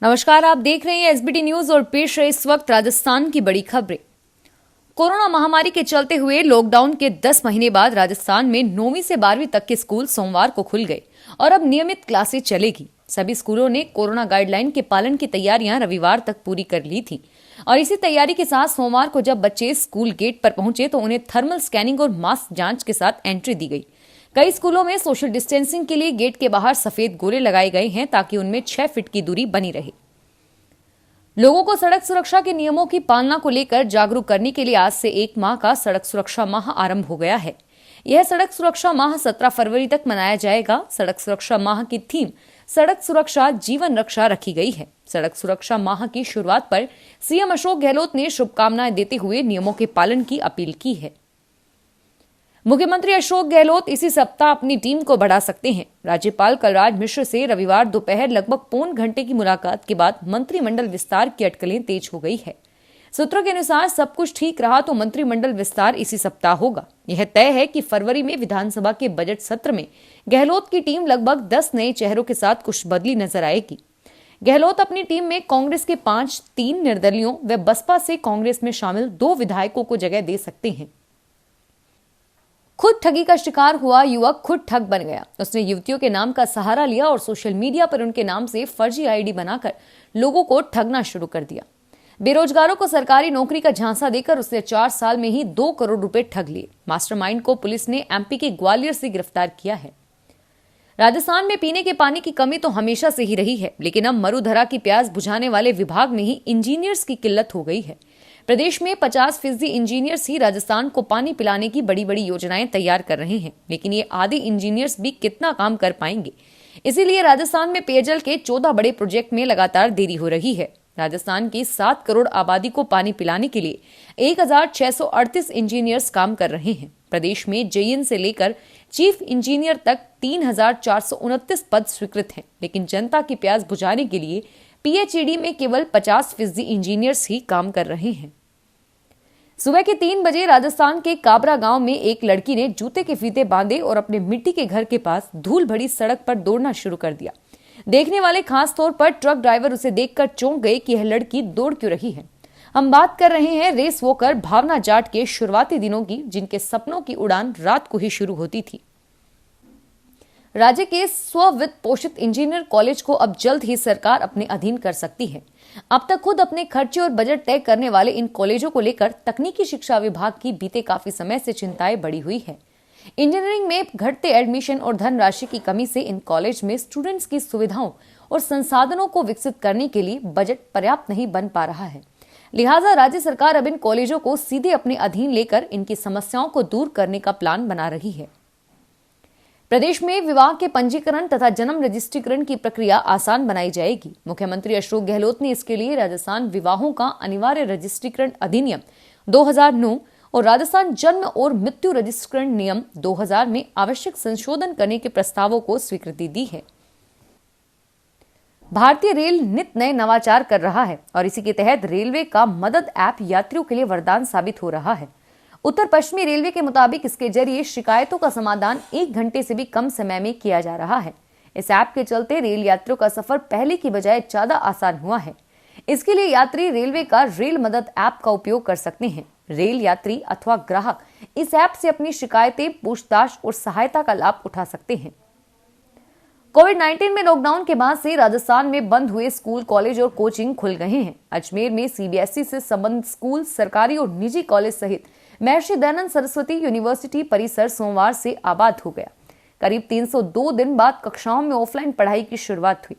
नमस्कार, आप देख रहे हैं एसबीटी न्यूज और पेश है इस वक्त राजस्थान की बड़ी खबरें। कोरोना महामारी के चलते हुए लॉकडाउन के 10 महीने बाद राजस्थान में 9वीं से 12वीं तक के स्कूल सोमवार को खुल गए और अब नियमित क्लासें चलेगी। सभी स्कूलों ने कोरोना गाइडलाइन के पालन की तैयारियां रविवार तक पूरी कर ली थी और इसी तैयारी के साथ सोमवार को जब बच्चे स्कूल गेट पर पहुंचे तो उन्हें थर्मल स्कैनिंग और मास्क जांच के साथ एंट्री दी गई। कई स्कूलों में सोशल डिस्टेंसिंग के लिए गेट के बाहर सफेद गोले लगाए गए हैं ताकि उनमें 6 फीट की दूरी बनी रहे। लोगों को सड़क सुरक्षा के नियमों की पालना को लेकर जागरूक करने के लिए आज से 1 माह का सड़क सुरक्षा माह आरंभ हो गया है। यह सड़क सुरक्षा माह 17 फरवरी तक मनाया जाएगा। सड़क सुरक्षा माह की थीम सड़क सुरक्षा जीवन रक्षा रखी गई है। सड़क सुरक्षा माह की शुरुआत पर सीएम अशोक गहलोत ने शुभकामनाएं देते हुए नियमों के पालन की अपील की है। मुख्यमंत्री अशोक गहलोत इसी सप्ताह अपनी टीम को बढ़ा सकते हैं। राज्यपाल कलराज मिश्र से रविवार दोपहर लगभग पौन घंटे की मुलाकात के बाद मंत्रिमंडल विस्तार की अटकलें तेज हो गई है। सूत्रों के अनुसार सब कुछ ठीक रहा तो मंत्रिमंडल विस्तार इसी सप्ताह होगा। यह तय है कि फरवरी में विधानसभा के बजट सत्र में गहलोत की टीम लगभग 10 नए चेहरों के साथ कुछ बदली नजर आएगी। गहलोत अपनी टीम में कांग्रेस के 5 3 निर्दलियों व बसपा से कांग्रेस में शामिल 2 विधायकों को जगह दे सकते हैं। खुद ठगी का शिकार हुआ युवक खुद ठग बन गया। उसने युवतियों के नाम का सहारा लिया और सोशल मीडिया पर उनके नाम से फर्जी आईडी बनाकर लोगों को ठगना शुरू कर दिया। बेरोजगारों को सरकारी नौकरी का झांसा देकर उसने 4 साल में ही 2 करोड़ रुपए ठग लिए। मास्टरमाइंड को पुलिस ने एमपी के ग्वालियर से गिरफ्तार किया है। राजस्थान में पीने के पानी की कमी तो हमेशा से ही रही है, लेकिन अब मरुधरा की प्यास बुझाने वाले विभाग में ही इंजीनियर्स की किल्लत हो गई है। प्रदेश में 50% इंजीनियर्स ही राजस्थान को पानी पिलाने की बड़ी बड़ी योजनाएं तैयार कर रहे हैं, लेकिन ये आधे इंजीनियर्स भी कितना काम कर पाएंगे। इसीलिए राजस्थान में पेयजल के 14 बड़े प्रोजेक्ट में लगातार देरी हो रही है। राजस्थान की 7 करोड़ आबादी को पानी पिलाने के लिए 1638 इंजीनियर्स काम कर रहे हैं। प्रदेश में जेईएन से लेकर चीफ इंजीनियर तक 3429 पद स्वीकृत हैं, लेकिन जनता की प्यास बुझाने के लिए पीएचईडी में केवल 50% इंजीनियर्स ही काम कर रहे हैं। सुबह के 3 बजे राजस्थान के काबरा गांव में एक लड़की ने जूते के फीते बांधे और अपने मिट्टी के घर के पास धूल भरी सड़क पर दौड़ना शुरू कर दिया। देखने वाले खास तौर पर ट्रक ड्राइवर उसे देखकर चौंक गए कि यह लड़की दौड़ क्यों रही है। हम बात कर रहे हैं रेस वॉकर भावना जाट के शुरुआती दिनों की, जिनके सपनों की उड़ान रात को ही शुरू होती थी। राज्य के स्ववित्त पोषित इंजीनियर कॉलेज को अब जल्द ही सरकार अपने अधीन कर सकती है। अब तक खुद अपने खर्चे और बजट तय करने वाले इन कॉलेजों को लेकर तकनीकी शिक्षा विभाग की बीते काफी समय से चिंताएं बढ़ी हुई है। इंजीनियरिंग में घटते एडमिशन और धनराशि की कमी से इन कॉलेज में स्टूडेंट्स की सुविधाओं और संसाधनों को विकसित करने के लिए बजट पर्याप्त नहीं बन पा रहा है। लिहाजा राज्य सरकार अब इन कॉलेजों को सीधे अपने अधीन लेकर इनकी समस्याओं को दूर करने का प्लान बना रही है। प्रदेश में विवाह के पंजीकरण तथा जन्म रजिस्ट्रीकरण की प्रक्रिया आसान बनाई जाएगी। मुख्यमंत्री अशोक गहलोत ने इसके लिए राजस्थान विवाहों का अनिवार्य रजिस्ट्रीकरण अधिनियम 2009 और राजस्थान जन्म और मृत्यु रजिस्ट्रीकरण नियम 2000 में आवश्यक संशोधन करने के प्रस्तावों को स्वीकृति दी है। भारतीय रेल नित नए नवाचार कर रहा है और इसी के तहत रेलवे का मदद ऐप यात्रियों के लिए वरदान साबित हो रहा है। उत्तर पश्चिमी रेलवे के मुताबिक इसके जरिए शिकायतों का समाधान 1 घंटे से भी कम समय में किया जा रहा है। इस ऐप के चलते रेल यात्रियों का सफर पहले की बजाय ज्यादा आसान हुआ है। इसके लिए यात्री रेलवे का रेल मदद ऐप का उपयोग कर सकते हैं। रेल यात्री अथवा ग्राहक इस ऐप से अपनी शिकायतें, पूछताछ और सहायता का लाभ उठा सकते हैं। कोविड-19 में लॉकडाउन के बाद से राजस्थान में बंद हुए स्कूल, कॉलेज और कोचिंग खुल गए हैं। अजमेर में सीबीएसई से संबंधित स्कूल, सरकारी और निजी कॉलेज सहित महर्षि दयानंद सरस्वती यूनिवर्सिटी परिसर सोमवार से आबाद हो गया। करीब 302 दिन बाद कक्षाओं में ऑफलाइन पढ़ाई की शुरुआत हुई।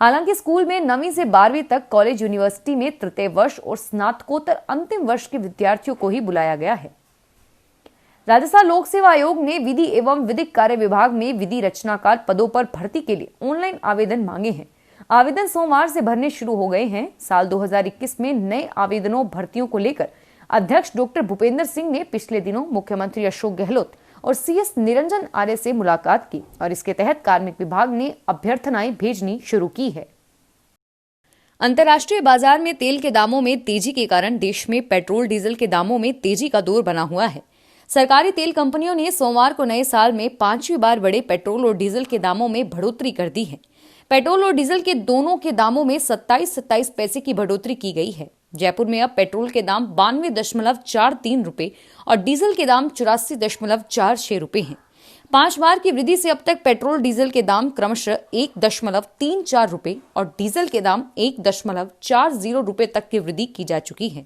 हालांकि स्कूल में 9वीं से 12वीं तक, कॉलेज यूनिवर्सिटी में तृतीय वर्ष और स्नातकोत्तर अंतिम वर्ष के विद्यार्थियों को ही बुलाया गया है। राजस्थान लोक सेवा आयोग ने विधि एवं विधिक कार्य विभाग में विधि रचनाकार पदों पर भर्ती के लिए ऑनलाइन आवेदन मांगे हैं। आवेदन सोमवार से भरने शुरू हो गए हैं। साल 2021 में नए आवेदनों भर्तियों को लेकर अध्यक्ष डॉक्टर भूपेंद्र सिंह ने पिछले दिनों मुख्यमंत्री अशोक गहलोत और सीएस निरंजन आर्य से मुलाकात की और इसके तहत कार्मिक विभाग ने अभ्यर्थनाएं भेजनी शुरू की है। अंतर्राष्ट्रीय बाजार में तेल के दामों में तेजी के कारण देश में पेट्रोल, डीजल के दामों में तेजी का दौर बना हुआ है। सरकारी तेल कंपनियों ने सोमवार को नए साल में 5वीं बार बड़े पेट्रोल और डीजल के दामों में बढ़ोतरी कर दी है। पेट्रोल और डीजल के दोनों के दामों में 27 पैसे की बढ़ोतरी की गई है। जयपुर में अब पेट्रोल के दाम 92.43 रुपए और डीजल के दाम 84.46 रुपए हैं। 5 बार की वृद्धि से अब तक पेट्रोल डीजल के दाम क्रमशः 1.34 रुपए और डीजल के दाम 1.40 रुपए तक की वृद्धि की जा चुकी है।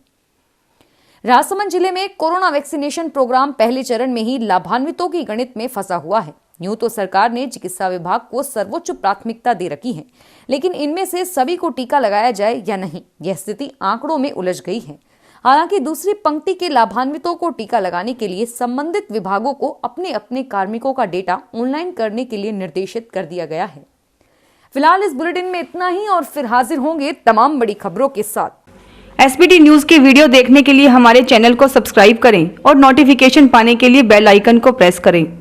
राजसमंद जिले में कोरोना वैक्सीनेशन प्रोग्राम पहले चरण में ही लाभान्वितों की गणित में फंसा हुआ है। यूं तो सरकार ने चिकित्सा विभाग को सर्वोच्च प्राथमिकता दे रखी है, लेकिन इनमें से सभी को टीका लगाया जाए या नहीं, यह स्थिति आंकड़ों में उलझ गई है। हालांकि दूसरी पंक्ति के लाभान्वितों को टीका लगाने के लिए संबंधित विभागों को अपने अपने कार्मिकों का डेटा ऑनलाइन करने के लिए निर्देशित कर दिया गया है। फिलहाल इस बुलेटिन में इतना ही और फिर हाजिर होंगे तमाम बड़ी खबरों के साथ। एसबीटी न्यूज के वीडियो देखने के लिए हमारे चैनल को सब्सक्राइब करें और नोटिफिकेशन पाने के लिए बेल आइकन को प्रेस करें।